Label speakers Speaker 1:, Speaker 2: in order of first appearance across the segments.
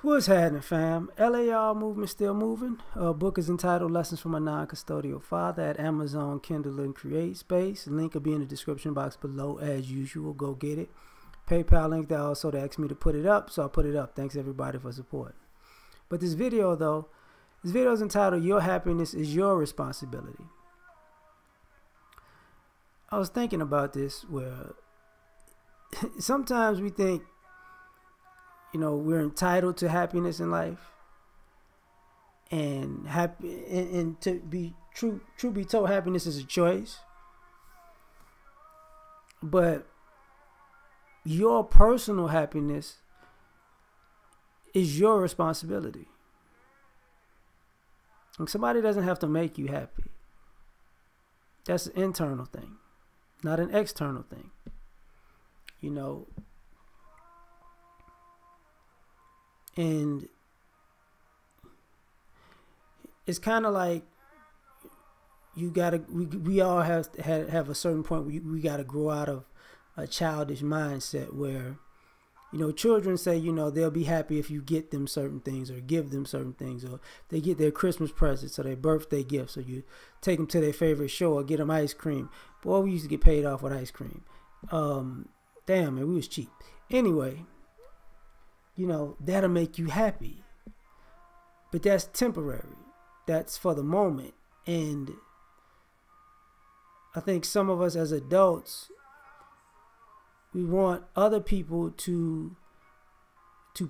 Speaker 1: What's happening, fam? L.A.R. movement still moving. Book is entitled Lessons from a Non-Custodial Father at Amazon, Kindle, and Create Space. Link will be in the description box below as usual. Go get it. PayPal link that also they asked me to put it up, so I put it up. Thanks everybody for support. But this video though, this video is entitled Your Happiness is Your Responsibility. I was thinking about this where sometimes we think, we're entitled to happiness in life, and to be true be told, happiness is a choice. But your personal happiness is your responsibility. And somebody doesn't have to make you happy. That's an internal thing, not an external thing. And it's kind of like we all have a certain point where we got to grow out of a childish mindset where, children say, they'll be happy if you get them certain things or give them certain things, or they get their Christmas presents or their birthday gifts, or you take them to their favorite show or get them ice cream. Boy, we used to get paid off with ice cream. Damn, man, we was cheap. Anyway, that'll make you happy. But that's temporary. That's for the moment. And I think some of us as adults, we want other people to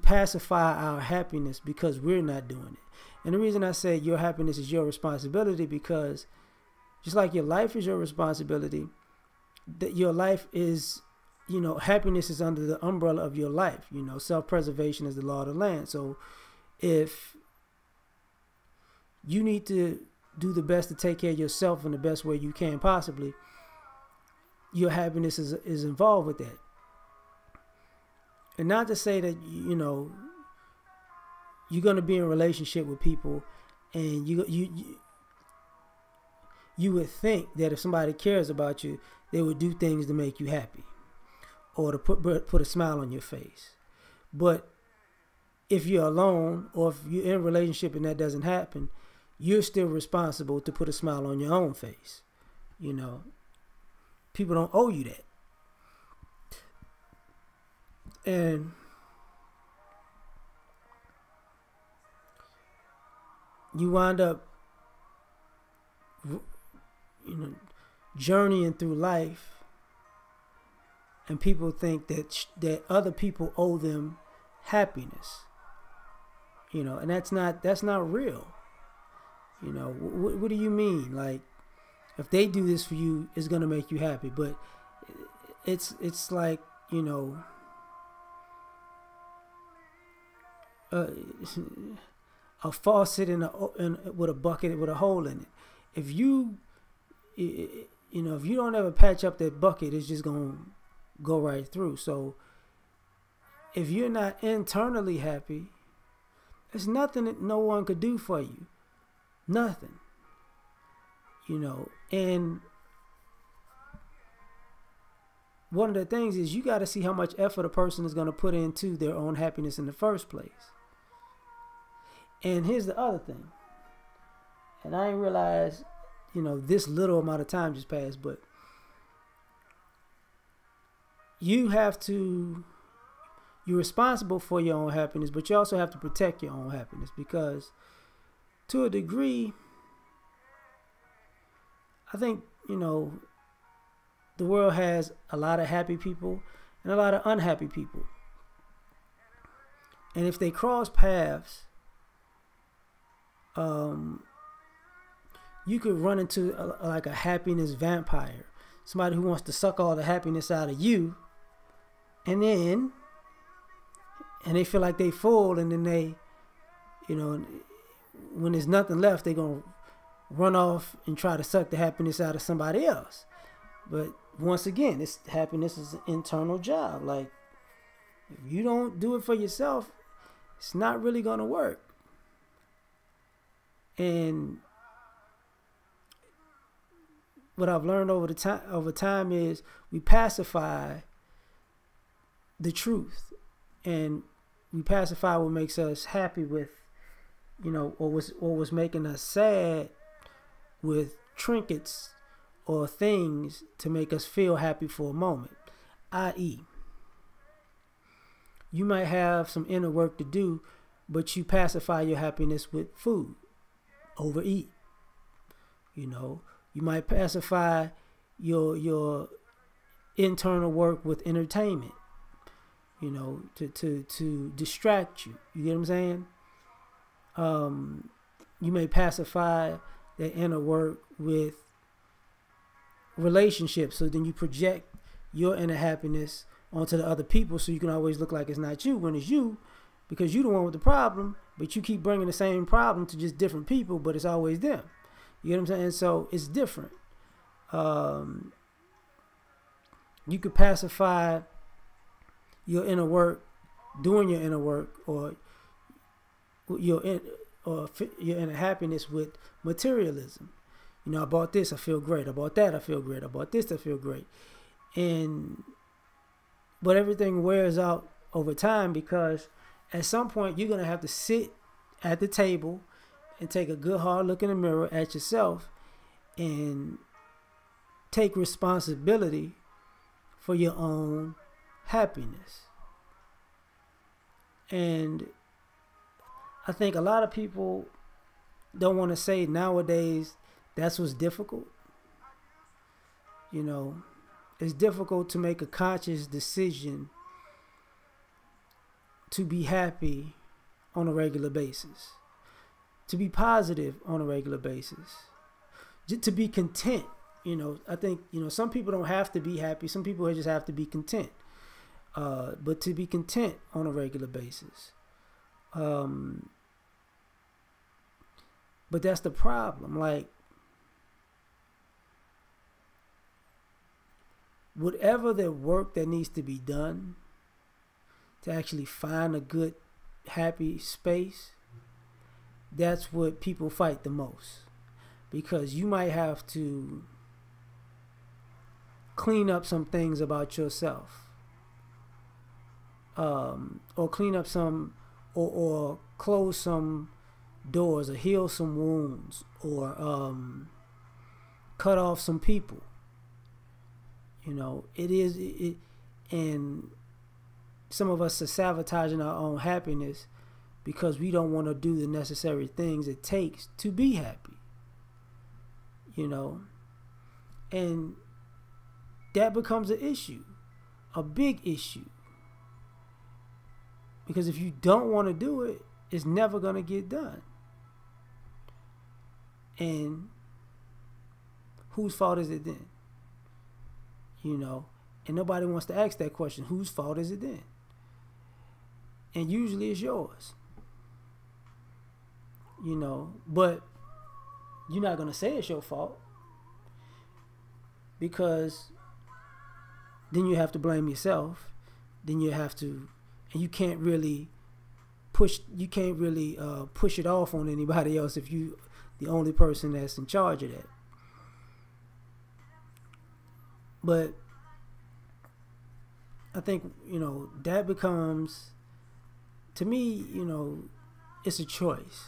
Speaker 1: pacify our happiness because we're not doing it. And the reason I say your happiness is your responsibility, because just like your life is your responsibility, that your life is, happiness is under the umbrella of your life. Self-preservation is the law of the land. So if you need to do the best to take care of yourself in the best way you can possibly, your happiness is involved with that. And not to say that, you're going to be in a relationship with people and you would think that if somebody cares about you, they would do things to make you happy or to put a smile on your face. But if you're alone, or if you're in a relationship and that doesn't happen, you're still responsible to put a smile on your own face. People don't owe you that. And you wind up journeying through life, and people think that other people owe them happiness, and that's not real. What do you mean? Like, if they do this for you, it's gonna make you happy. But it's like, a faucet with a bucket with a hole in it. If you don't ever patch up that bucket, it's just gonna go right through. So if you're not internally happy, there's nothing that no one could do for you. Nothing. And one of the things is you got to see how much effort a person is going to put into their own happiness in the first place. And here's the other thing. And I didn't realize, this little amount of time just passed, but you're responsible for your own happiness, but you also have to protect your own happiness, because to a degree, I think, the world has a lot of happy people and a lot of unhappy people. And if they cross paths, you could run into like a happiness vampire, somebody who wants to suck all the happiness out of you, and they feel like they full, and then they, when there's nothing left, they're gonna run off and try to suck the happiness out of somebody else. But once again, happiness is an internal job. Like, if you don't do it for yourself, it's not really gonna work. And what I've learned over time is we pacify the truth, and we pacify what makes us happy with, or was making us sad with trinkets or things to make us feel happy for a moment. I.e., you might have some inner work to do, but you pacify your happiness with food, overeat. You might pacify your internal work with entertainment, to distract you. You get what I'm saying? You may pacify that inner work with relationships, so then you project your inner happiness onto the other people, so you can always look like it's not you when it's you, because you're the one with the problem, but you keep bringing the same problem to just different people, but it's always them. You know what I'm saying? So it's different. You could pacify your inner work, doing your inner work, or your inner happiness with materialism. I bought this, I feel great. I bought that, I feel great. I bought this, I feel great. But everything wears out over time, because at some point you're gonna have to sit at the table and take a good hard look in the mirror at yourself and take responsibility for your own happiness. And I think a lot of people don't want to say nowadays that's what's difficult. It's difficult to make a conscious decision to be happy on a regular basis, to be positive on a regular basis, to be content. I think, some people don't have to be happy. Some people just have to be content. But to be content on a regular basis. But that's the problem. Like, whatever the work that needs to be done to actually find a good, happy space, that's what people fight the most. Because you might have to clean up some things about yourself, or clean up some, or close some doors, or heal some wounds, or cut off some people. And some of us are sabotaging our own happiness because we don't want to do the necessary things it takes to be happy. And that becomes an issue, a big issue. Because if you don't want to do it, it's never going to get done. And whose fault is it then? And nobody wants to ask that question. Whose fault is it then? And usually it's yours. But you're not going to say it's your fault, because then you have to blame yourself. Then you have to, and you can't really push it off on anybody else if you the only person that's in charge of that. But I think, that becomes, to me, it's a choice.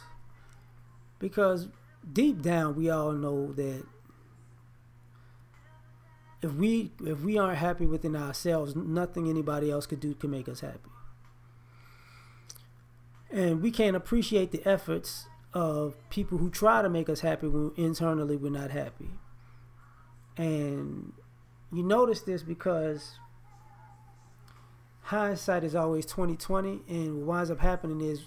Speaker 1: Because deep down, we all know that if we aren't happy within ourselves, nothing anybody else could do can make us happy. And we can't appreciate the efforts of people who try to make us happy when internally we're not happy. And you notice this because hindsight is always 20/20, and what winds up happening is,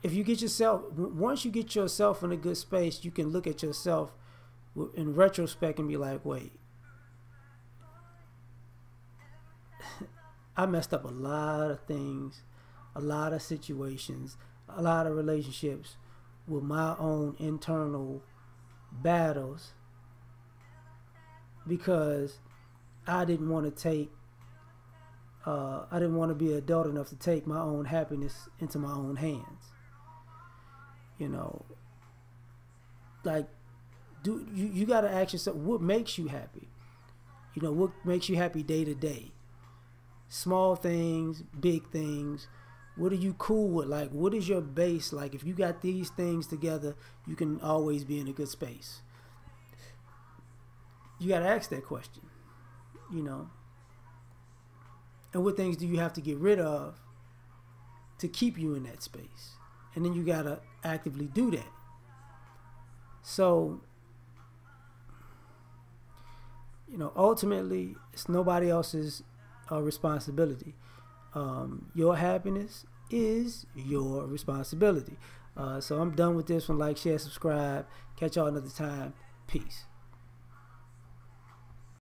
Speaker 1: once you get yourself in a good space, you can look at yourself in retrospect and be like, wait, I messed up a lot of things, a lot of situations, a lot of relationships with my own internal battles, because I didn't want to be adult enough to take my own happiness into my own hands. Like, you got to ask yourself, what makes you happy? What makes you happy day to day? Small things, big things. What are you cool with? Like, what is your base? Like, if you got these things together, you can always be in a good space. You got to ask that question, you know. And what things do you have to get rid of to keep you in that space? And then you got to actively do that. So, you know, ultimately, it's nobody else's responsibility. Your happiness is your responsibility. So I'm done with this one. Like, share, subscribe. Catch y'all another time. Peace.